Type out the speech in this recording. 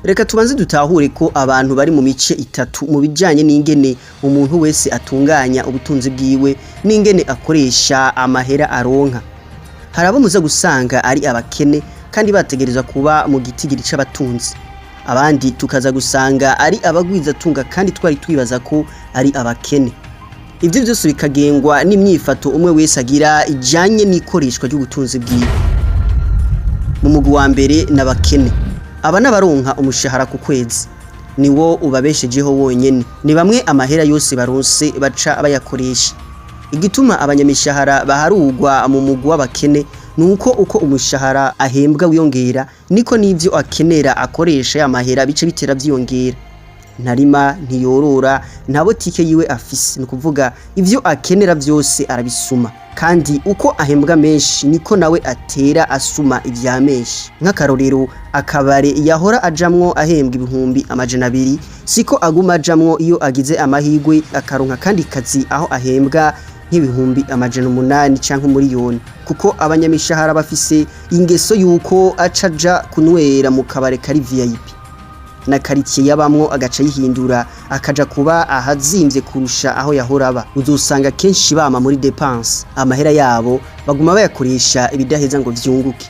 Reka tubanze dutahure ko abantu bari mu mice itatu mu bijanye n'ingene umuntu wese atunganya ubutunzi bwiwe n'ingene akoresha amahera aronka. Hari abo muza gusanga ari abakene kandi bategerezwa kuba mu gitigiri c'abatunzi. Abandi tukaza gusanga ari abagwizatunga kandi twari twibaza ko ari abakene. Ivyo byose bikagengwa n'imyifato umwe wese agira ijanye n'ikoreshwa ry'ubutunzi bwiwe. Mu mugwi wa mbere n'abakene. Aba n'abaronka umushahara ku kwezi. Niwo ubabeshejeho wonyene. Ni bamwe amahera yose baronse baca bayakoresha. Igituma abanyamishahara baharugwa mu mugwi w'abakene nuko uko umushahara ahembwa wiyongera niko n'ivyo akenera akoresha ya mahera bice bitera vyiyongera. Ntarima ntiyorora nta botike yiwe afise, ni kuvuga ivyo akenera vyose arabisuma, kandi uko ahembwa menshi niko nawe atera asuma ivya menshi. Nk'akarorero, akabare yahora ajamwo ahembwa ibihumbi amajana 2 siko aguma ajamwo iyo agize amahigwe akaronka kandi kazi aho ahembwa nk'ibihumbi amajana 8 canke umuriyoni, kuko abanyamishahara bafise ingeso yuko acaja kunwera mu kabare kari VIP na quartier yabamwo agaca yihindura akaja kuba ahazimvye kurusha aho yahora aba. Uzosanga kenshi bama muri dépense, amahera yabo baguma bayakoresha ibidaheza ngo vyunguke.